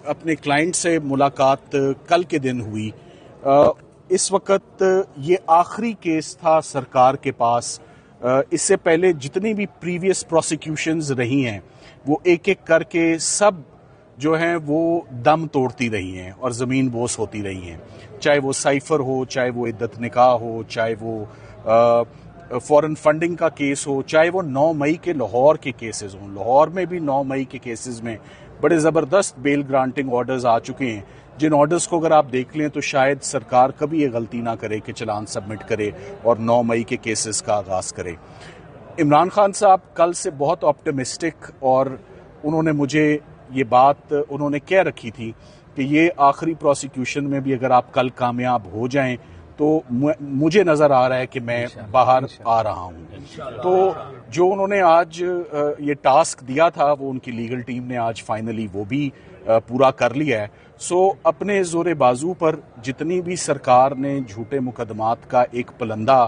अपने क्लाइंट से मुलाकात कल के दिन हुई। इस वक्त ये आखिरी केस था सरकार के पास। इससे पहले जितनी भी प्रीवियस प्रोसिक्यूशंस रही हैं वो एक एक करके सब जो हैं वो दम तोड़ती रही हैं और ज़मीन बोस होती रही हैं, चाहे वो साइफर हो, चाहे वो इद्दत निकाह हो, चाहे वो फॉरेन फंडिंग का केस हो, चाहे वो 9 मई के लाहौर के केसेस हों। लाहौर में भी 9 मई के केसेस में बड़े ज़बरदस्त बेल ग्रांटिंग ऑर्डर्स आ चुके हैं, जिन ऑर्डर्स को अगर आप देख लें तो शायद सरकार कभी ये गलती ना करे कि चलान सबमिट करे और 9 मई के केसेस का आगाज़ करे। इमरान खान साहब कल से बहुत ऑप्टिमिस्टिक, और उन्होंने मुझे ये बात उन्होंने कह रखी थी कि ये आखिरी प्रोसिक्यूशन में भी अगर आप कल कामयाब हो जाएं तो मुझे नज़र आ रहा है कि मैं बाहर आ रहा हूं। तो जो उन्होंने आज ये टास्क दिया था वो उनकी लीगल टीम ने आज फाइनली वो भी पूरा कर लिया है। सो अपने जोरे बाजू पर जितनी भी सरकार ने झूठे मुकदमात का एक पलंदा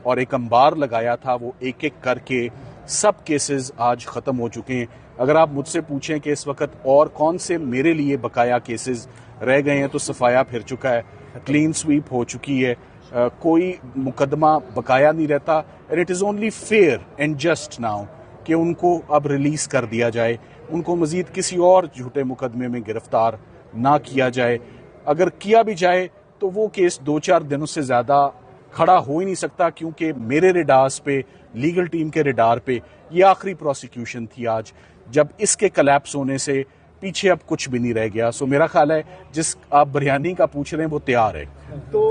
और एक अंबार लगाया था वो एक एक करके सब केसेस आज ख़त्म हो चुके हैं। अगर आप मुझसे पूछें कि इस वक्त और कौन से मेरे लिए बकाया केसेस रह गए हैं तो सफाया फिर चुका है, क्लीन स्वीप हो चुकी है, कोई मुकदमा बकाया नहीं रहता। And it is only fair and just now कि उनको अब रिलीज़ कर दिया जाए, उनको मज़ीद किसी और झूठे मुकदमे में गिरफ्तार ना किया जाए। अगर किया भी जाए तो वो केस 2-4 दिनों से ज़्यादा खड़ा हो ही नहीं सकता, क्योंकि मेरे रेडार्स पे, लीगल टीम के रेडार पे ये आखिरी प्रोसिक्यूशन थी आज, जब इसके कलैप्स होने से पीछे अब कुछ भी नहीं रह गया। सो मेरा ख्याल है जिस आप बिरयानी का पूछ रहे हैं वो तैयार है। तो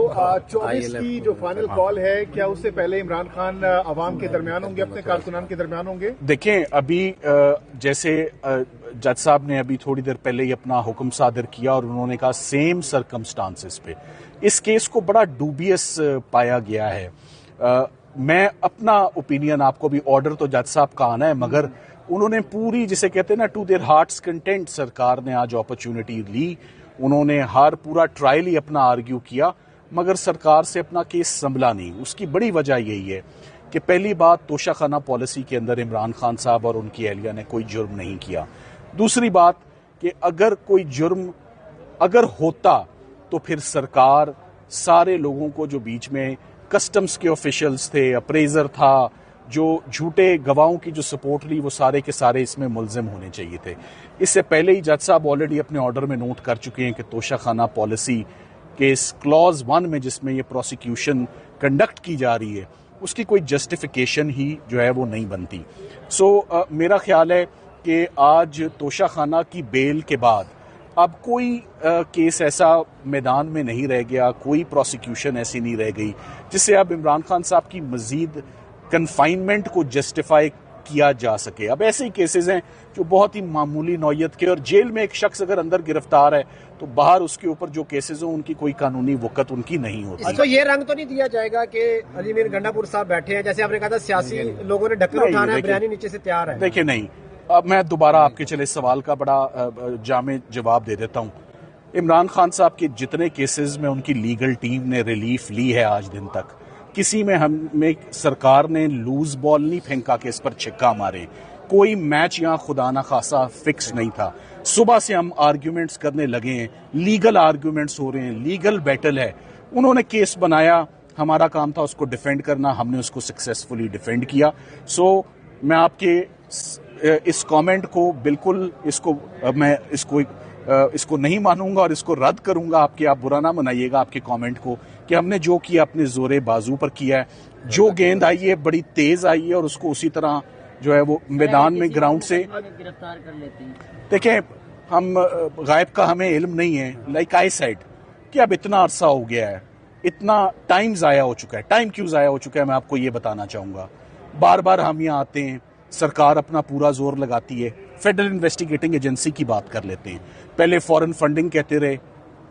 24 की जो फाइनल कॉल है, क्या उससे पहले इमरान खान अवाम के दरमियान होंगे, अपने कारकुनान के दरमियान होंगे? देखें, अभी जैसे जज साहब ने अभी थोड़ी देर पहले ही अपना हुक्म सादर किया और उन्होंने कहा सेम सर्कमस्टांसेस पे इस केस को बड़ा डूबियस पाया गया है। मैं अपना ओपिनियन आपको भी, ऑर्डर तो जज साहब का आना है, मगर उन्होंने पूरी, जिसे कहते हैं ना, टू देयर हार्ट्स कंटेंट, सरकार ने आज अपॉर्चुनिटी ली। उन्होंने हर पूरा ट्रायल ही अपना आर्ग्यू किया, मगर सरकार से अपना केस संभला नहीं। उसकी बड़ी वजह यही है कि पहली बात, तोशाखाना पॉलिसी के अंदर इमरान खान साहब और उनकी एहलिया ने कोई जुर्म नहीं किया। दूसरी बात कि अगर कोई जुर्म अगर होता तो फिर सरकार सारे लोगों को, जो बीच में कस्टम्स के ऑफिशियल्स थे, अप्रेजर था, जो झूठे गवाहों की जो सपोर्ट ली, वो सारे के सारे इसमें मुलजिम होने चाहिए थे। इससे पहले ही जज साहब ऑलरेडी अपने ऑर्डर में नोट कर चुके हैं कि तोशाखाना पॉलिसी के इस क्लॉज 1 में जिसमें ये प्रोसिक्यूशन कंडक्ट की जा रही है उसकी कोई जस्टिफिकेशन ही जो है वो नहीं बनती। सो मेरा ख्याल है कि आज तोशाखाना की बेल के बाद अब कोई केस ऐसा मैदान में नहीं रह गया, कोई प्रोसिक्यूशन ऐसी नहीं रह गई जिससे अब इमरान खान साहब की मजीद कन्फाइनमेंट को जस्टिफाई किया जा सके। अब ऐसे ही केसेस हैं जो बहुत ही मामूली नौयत के, और जेल में एक शख्स अगर अंदर गिरफ्तार है तो बाहर उसके ऊपर जो केसेस हों उनकी कोई कानूनी वक़्त उनकी नहीं होती। अच्छा, ये रंग तो नहीं दिया जाएगा कि अली मीर गंडापुर साहब बैठे हैं, जैसे आपने कहा था सियासी लोगों ने ढक्कन उठाना है, बिरयानी नीचे से तैयार है? देखिए, नहीं, अब मैं दोबारा आपके चले सवाल का बड़ा जामे जवाब दे देता हूँ। इमरान खान साहब के जितने केसेस में उनकी लीगल टीम ने रिलीफ ली है आज दिन तक, किसी में हमें सरकार ने लूज बॉल नहीं फेंका कि इस पर छिक्का मारे। कोई मैच यहाँ खुदा ना खासा फिक्स नहीं था। सुबह से हम आर्ग्यूमेंट्स करने लगे हैं, लीगल आर्ग्यूमेंट्स हो रहे हैं, लीगल बैटल है। उन्होंने केस बनाया, हमारा काम था उसको डिफेंड करना, हमने उसको सक्सेसफुली डिफेंड किया। सो मैं आपके इस कमेंट को बिल्कुल, मैं इसको नहीं मानूंगा और इसको रद्द करूंगा। आप बुरा ना मनाइएगा आपके कमेंट को, कि हमने जो किया अपने जोरे बाजू पर किया है। जो गेंद आई है बड़ी तेज आई है और उसको उसी तरह जो है वो मैदान में ग्राउंड से गिरफ्तार कर लेते हैं। देखें, हम गायब का हमें इल्म नहीं है, लाइक आई सेड कि अब इतना अरसा हो गया है, इतना टाइम ज़ाया हो चुका है। टाइम क्यों ज़ाया हो चुका है मैं आपको ये बताना चाहूँगा। बार बार हम यहाँ आते हैं, सरकार अपना पूरा जोर लगाती है, फेडरल इन्वेस्टिगेटिंग एजेंसी की बात कर लेते हैं। पहले फॉरेन फंडिंग कहते रहे,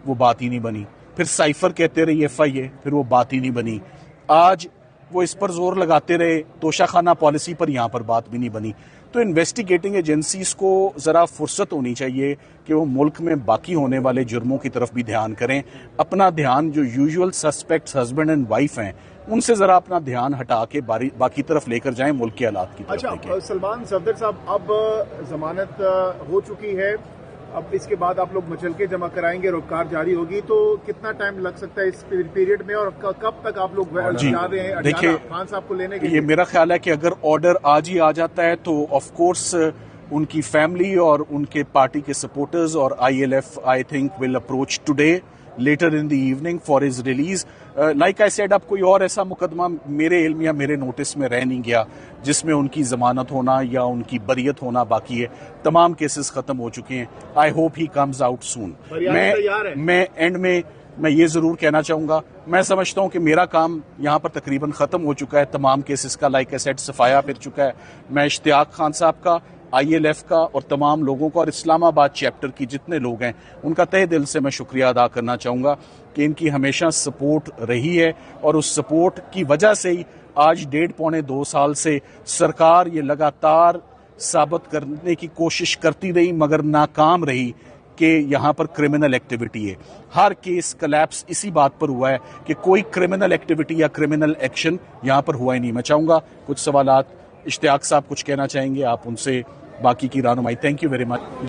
वो बात ही नहीं बनी। फिर साइफर कहते रहे FIA, फिर वो बात ही नहीं बनी। आज वो इस पर जोर लगाते रहे, तोशाखाना पॉलिसी पर, यहाँ पर बात भी नहीं बनी। तो इन्वेस्टिगेटिंग एजेंसीज को ज़रा फुर्सत होनी चाहिए कि वो मुल्क में बाकी होने वाले जुर्मों की तरफ भी ध्यान करें। अपना ध्यान जो usual suspects husband and wife हैं उनसे ज़रा अपना ध्यान हटा के बाकी तरफ लेकर जाएं, मुल्क के हालात की तरफ। अच्छा, सलमान सफदर साहब, अब जमानत हो चुकी है اب اس کے بعد آپ لوگ مچل کے جمع کرائیں گے, روکار جاری ہوگی, تو کتنا ٹائم لگ سکتا ہے اس پیریڈ میں, اور کب تک آپ لوگ جا رہے ہیں دیکھیے خان صاحب کو لینے کے یہ لیے؟ میرا خیال ہے کہ اگر آرڈر آج ہی آ جاتا ہے تو آف کورس ان کی فیملی اور ان کے پارٹی کے سپورٹرز اور ILF I think will approach today later in the evening for his release. Like I said, اب کوئی اور ایسا مقدمہ میرے علم یا میرے نوٹس میں رہ نہیں گیا جس میں ان کی ضمانت ہونا یا ان کی بریت ہونا باقی ہے. تمام کیسز ختم ہو چکے ہیں. I hope he comes out soon. میں اینڈ میں یہ ضرور کہنا چاہوں گا, میں سمجھتا ہوں کہ میرا کام یہاں پر تقریباً ختم ہو چکا ہے. تمام کیسز کا لائک اے سیٹ صفایا پھر چکا ہے. میں اشتیاق خان صاحب کا, ILF کا اور تمام لوگوں کا اور اسلام آباد چیپٹر کی جتنے لوگ ہیں ان کا تہ دل سے میں شکریہ ادا کرنا چاہوں گا کہ ان کی ہمیشہ سپورٹ رہی ہے, اور اس سپورٹ کی وجہ سے ہی آج 1.5-2 سال سے سرکار یہ لگاتار ثابت کرنے کی کوشش کرتی رہی مگر ناکام رہی کہ یہاں پر کرمنل ایکٹیویٹی ہے. ہر کیس کلیپس اسی بات پر ہوا ہے کہ کوئی کرمنل ایکٹیویٹی یا کرمنل ایکشن یہاں پر ہوا ہی نہیں. میں چاہوں گا کچھ سوالات اشتیاق صاحب کچھ کہنا چاہیں گے, آپ ان سے باقی کی رہنمائی. Thank you very much.